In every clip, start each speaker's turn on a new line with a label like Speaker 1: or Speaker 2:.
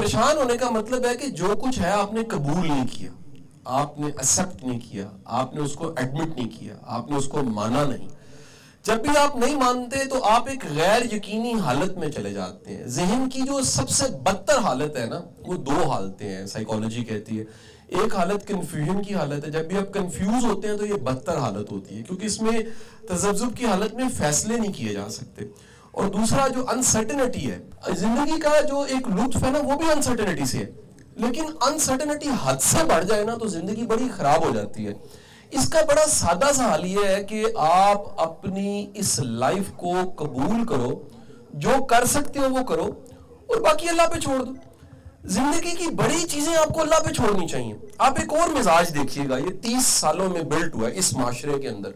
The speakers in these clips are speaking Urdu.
Speaker 1: پریشان ہونے کا مطلب ہے کہ جو کچھ ہے آپ نے قبول نہیں کیا، آپ نے ایکسپٹ نہیں کیا، آپ نے اس کو ایڈمٹ نہیں کیا، آپ نے اس کو مانا نہیں۔ جب بھی آپ نہیں مانتے تو آپ ایک غیر یقینی حالت میں چلے جاتے ہیں۔ ذہن کی جو سب سے بدتر حالت ہے نا، وہ دو حالتیں ہیں، سائیکالوجی کہتی ہے۔ ایک حالت کنفیوژن کی حالت ہے، جب بھی آپ کنفیوز ہوتے ہیں تو یہ بدتر حالت ہوتی ہے، کیونکہ اس میں تذبذب کی حالت میں فیصلے نہیں کیے جا سکتے۔ اور دوسرا جو انسرٹنٹی ہے، زندگی کا جو ایک لطف ہے نا، وہ بھی انسرٹنٹی سے ہے، لیکن انسرٹنٹی حد سے بڑھ جائے نا تو زندگی بڑی خراب ہو جاتی ہے۔ اس کا بڑا سادہ سا حل یہ ہے کہ آپ اپنی اس لائف کو قبول کرو، جو کر سکتے ہو وہ کرو اور باقی اللہ پہ چھوڑ دو۔ زندگی کی بڑی چیزیں آپ کو اللہ پہ چھوڑنی چاہیے۔ آپ ایک اور مزاج دیکھیے گا، یہ 30 سالوں میں بلٹ ہوا ہے اس معاشرے کے اندر،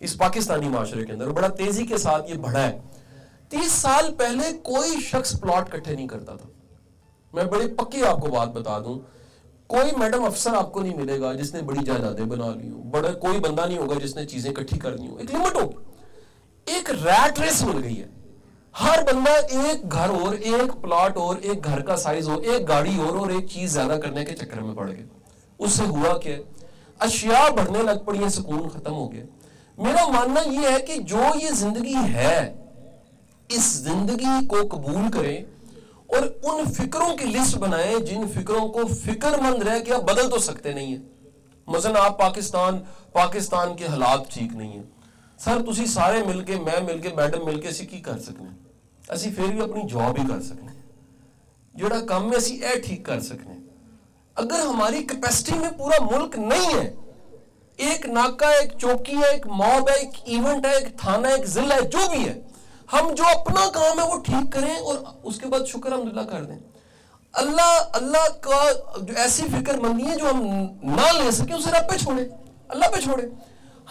Speaker 1: اس پاکستانی معاشرے کے اندر، بڑا تیزی کے ساتھ یہ بڑھا ہے۔ 30 سال پہلے کوئی شخص پلاٹ کٹھے نہیں کرتا تھا۔ میں بڑی پکی آپ کو بات بتا دوں، کوئی میڈم افسر آپ کو نہیں ملے گا جس نے بڑی جائیدادیں بنا لی ہوں، بڑا کوئی بندہ نہیں ہوگا جس نے چیزیں اکٹھی کرنی ہوں۔ ایک لمٹ ہوگی، ایک ریٹ ریس مل گئی ہے۔ ہر بندہ ایک گھر اور ایک پلاٹ اور ایک گھر کا سائز اور ایک گاڑی اور ایک چیز زیادہ کرنے کے چکر میں پڑ گئے۔ اس سے ہوا کہ اشیاء بڑھنے لگ پڑی ہیں، سکون ختم ہو گیا۔ میرا ماننا یہ ہے کہ جو یہ زندگی ہے، اس زندگی کو قبول کریں اور ان فکروں کی لسٹ بنائیں جن فکروں کو فکر مند رہ کے آپ بدل تو سکتے نہیں ہیں۔ مثلا آپ پاکستان کے حالات ٹھیک نہیں ہیں، سر تسی سارے مل کے، میں مل کے، میڈم مل کے اسی کی کر سکنے، اسی پھر بھی اپنی جاب ہی کر سکنے، جڑا کام میں اسی اے ٹھیک کر سکنے۔ اگر ہماری کیپیسٹی میں پورا ملک نہیں ہے، ایک ناکہ، ایک چوکی ہے، ایک موب ہے، ایک ایونٹ ہے، ایک تھانہ ہے، ایک ضلع ہے، جو بھی ہے، ہم جو اپنا کام ہے وہ ٹھیک کریں اور اس کے بعد شکر الحمدللہ کر دیں۔ اللہ کا جو ایسی فکر مندی ہے جو ہم نہ لے سکیں اسے رب پہ چھوڑیں، اللہ پہ چھوڑیں۔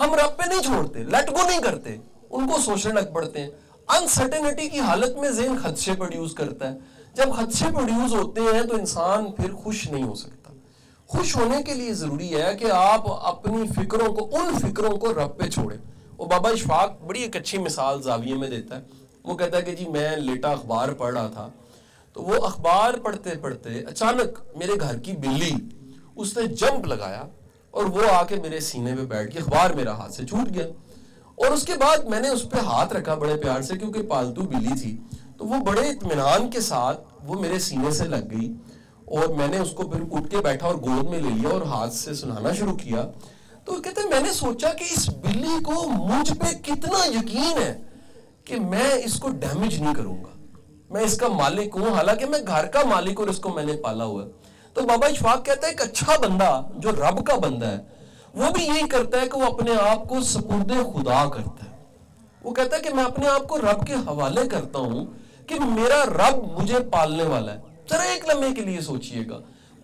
Speaker 1: ہم رب پہ نہیں چھوڑتے، لیٹ گو نہیں کرتے، ان کو سوچنے لگ پڑتے ہیں۔ انسرٹینٹی کی حالت میں ذہن خدشے پروڈیوس کرتا ہے۔ جب خدشے پروڈیوس ہوتے ہیں تو انسان پھر خوش نہیں ہو سکتا۔ خوش ہونے کے لیے ضروری ہے کہ آپ اپنی فکروں کو، ان فکروں کو رب پہ چھوڑیں۔ وہ بابا اشفاق بڑی ایک اچھی مثال زاویے میں دیتا ہے۔ وہ کہتا ہے کہ جی میں لیٹا اخبار پڑھ رہا تھا، تو وہ اخبار پڑھتے پڑھتے اچانک میرے گھر کی بلی، اس نے جمپ لگایا اور وہ آ کے میرے سینے پہ بیٹھ گئی، اخبار میرا ہاتھ سے چھوٹ گیا۔ اور اس کے بعد میں نے اس پہ ہاتھ رکھا بڑے پیار سے، کیونکہ پالتو بلی تھی، تو وہ بڑے اطمینان کے ساتھ وہ میرے سینے سے لگ گئی اور میں نے اس کو پھر اٹھ کے بیٹھا اور گود میں لے لیا اور ہاتھ سے سنانا شروع کیا۔ تو کہتے ہیں میں نے سوچا کہ اس بلی کو مجھ پہ کتنا یقین ہے کہ میں اس کو ڈیمیج نہیں کروں گا، میں اس کا مالک ہوں، حالانکہ میں گھر کا مالک اور اس کو میں نے پالا ہوا ہے۔ تو بابا اشفاق کہتا ہے ایک اچھا بندہ جو رب کا بندہ ہے وہ بھی یہی کرتا ہے کہ وہ اپنے آپ کو سپرد خدا کرتا ہے۔ وہ کہتا ہے کہ میں اپنے آپ کو رب کے حوالے کرتا ہوں کہ میرا رب مجھے پالنے والا ہے۔ ذرا ایک لمحے کے لیے سوچئے گا،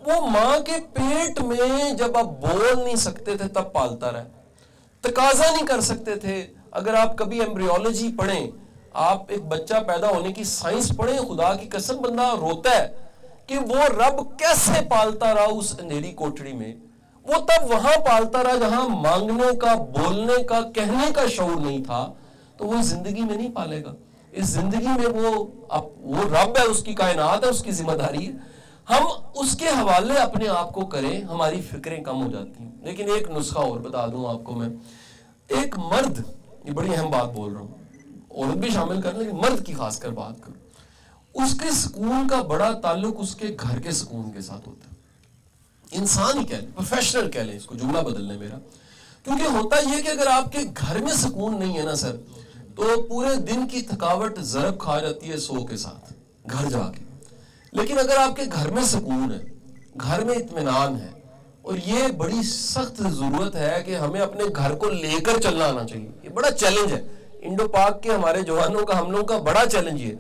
Speaker 1: وہ ماں کے پیٹ میں جب آپ بول نہیں سکتے تھے تب پالتا رہا، تقاضا نہیں کر سکتے تھے۔ اگر آپ کبھی ایمبریولوجی پڑھیں، آپ ایک بچہ پیدا ہونے کی سائنس پڑھیں، خدا کی قسم بندہ روتا ہے کہ وہ رب کیسے پالتا رہا اس اندھیری کوٹڑی میں۔ وہ تب وہاں پالتا رہا جہاں مانگنے کا، بولنے کا، کہنے کا شعور نہیں تھا، تو وہ زندگی میں نہیں پالے گا۔ اس زندگی میں وہ رب ہے، اس کی کائنات ہے، اس کی ذمہ داری ہے۔ ہم اس کے حوالے اپنے آپ کو کریں، ہماری فکریں کم ہو جاتی ہیں۔ لیکن ایک نسخہ اور بتا دوں آپ کو میں، ایک مرد، یہ بڑی اہم بات بول رہا ہوں، عورت بھی شامل کر لیں لیکن مرد کی خاص کر بات کروں، اس کے سکون کا بڑا تعلق اس کے گھر کے سکون کے ساتھ ہوتا ہے۔ انسان ہی کہہ لیں، پروفیشنل کہہ لیں، اس کو جملہ بدل لیں میرا، کیونکہ ہوتا یہ کہ اگر آپ کے گھر میں سکون نہیں ہے نا سر، تو پورے دن کی تھکاوٹ ضرب کھا جاتی ہے سو کے ساتھ گھر جا کے۔ لیکن اگر آپ کے گھر میں سکون ہے، گھر میں اطمینان ہے، اور یہ بڑی سخت ضرورت ہے کہ ہمیں اپنے گھر کو لے کر چلنا آنا چاہیے۔ یہ بڑا چیلنج ہے انڈو پاک کے ہمارے جوانوں کا، ہم لوگوں کا بڑا چیلنج یہ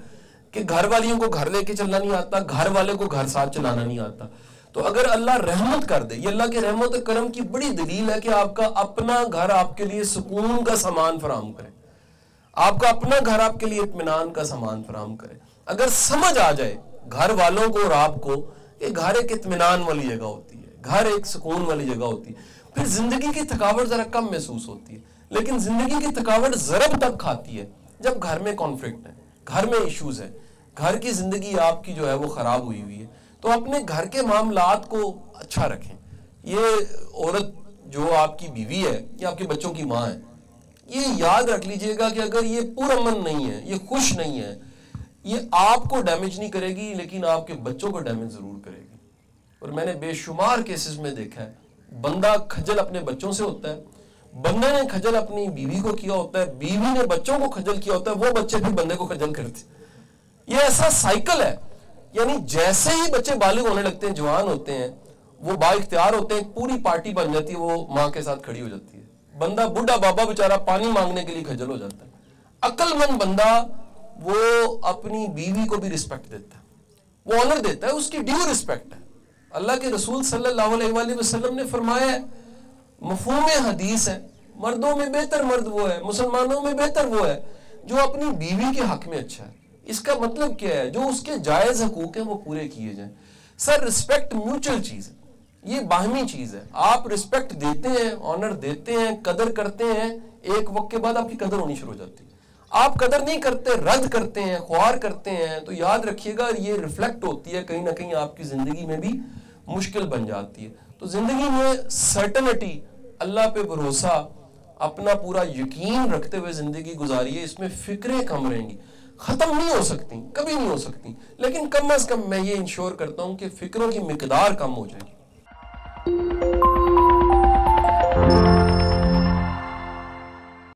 Speaker 1: کہ گھر والیوں کو گھر لے کے چلنا نہیں آتا، گھر والے کو گھر ساتھ چلانا نہیں آتا۔ تو اگر اللہ رحمت کر دے، یہ اللہ کے رحمت و کرم کی بڑی دلیل ہے کہ آپ کا اپنا گھر آپ کے لیے سکون کا سامان فراہم کرے، آپ کا اپنا گھر آپ کے لیے اطمینان کا سامان فراہم کرے۔ اگر سمجھ آ جائے گھر والوں کو اور آپ کو کہ گھر ایک اطمینان والی جگہ ہوتی ہے، گھر ایک سکون والی جگہ ہوتی ہے، پھر زندگی کی تھکاوٹ ذرا کم محسوس ہوتی ہے۔ لیکن زندگی کی تھکاوٹ ضرب تب کھاتی ہے جب گھر میں کانفلکٹ ہے، گھر میں ایشوز ہے، گھر کی زندگی آپ کی جو ہے وہ خراب ہوئی ہے۔ تو اپنے گھر کے معاملات کو اچھا رکھیں. یہ عورت جو آپ کی بیوی ہے یا آپ کے بچوں کی ماں ہے, یہ یاد رکھ لیجئے گا کہ اگر یہ پرامن نہیں ہے, یہ خوش نہیں ہے, یہ آپ کو ڈیمیج نہیں کرے گی لیکن آپ کے بچوں کو ڈیمیج ضرور کرے گی. اور میں نے بے شمار کیسز میں دیکھا ہے, بندہ کھجل اپنے بچوں سے ہوتا ہے, بندے نے کھجل اپنی بیوی کو کیا ہوتا ہے, بیوی نے بچوں کو کھجل کیا ہوتا ہے, وہ بچے بھی بندے کو کھجل کرتے. یہ ایسا سائیکل ہے. یعنی جیسے ہی بچے بالغ ہونے لگتے ہیں, جوان ہوتے ہیں, وہ با اختیار ہوتے ہیں, پوری پارٹی بن جاتی ہے, وہ ماں کے ساتھ کھڑی ہو جاتی ہے. بندہ بوڑھا بابا بیچارہ پانی مانگنے کے لیے کھجل ہو جاتا ہے. عقل مند بندہ وہ اپنی بیوی کو بھی رسپیکٹ دیتا ہے, وہ آنر دیتا ہے, اس کی ڈیو رسپیکٹ ہے. اللہ کے رسول صلی اللہ علیہ وآلہ وسلم نے فرمایا ہے, مفہوم حدیث ہے, مردوں میں بہتر مرد وہ ہے, مسلمانوں میں بہتر وہ ہے جو اپنی بیوی کے حق میں اچھا ہے. اس کا مطلب کیا ہے؟ جو اس کے جائز حقوق ہیں وہ پورے کیے جائیں. سر رسپیکٹ میوچل چیز ہے, یہ باہمی چیز ہے. آپ رسپیکٹ دیتے ہیں, آنر دیتے ہیں, قدر کرتے ہیں, ایک وقت کے بعد آپ کی قدر ہونی شروع ہو جاتی ہے. آپ قدر نہیں کرتے, رد کرتے ہیں, خوار کرتے ہیں, تو یاد رکھیے گا یہ ریفلیکٹ ہوتی ہے کہیں نہ کہیں آپ کی زندگی میں بھی مشکل بن جاتی ہے. تو زندگی میں سرٹنٹی, اللہ پہ بھروسہ, اپنا پورا یقین رکھتے ہوئے زندگی گزاریے. اس میں فکریں کم رہیں گی, ختم نہیں ہو سکتی, کبھی نہیں ہو سکتی, لیکن کم از کم میں یہ انشور کرتا ہوں کہ فکروں کی مقدار کم ہو جائے.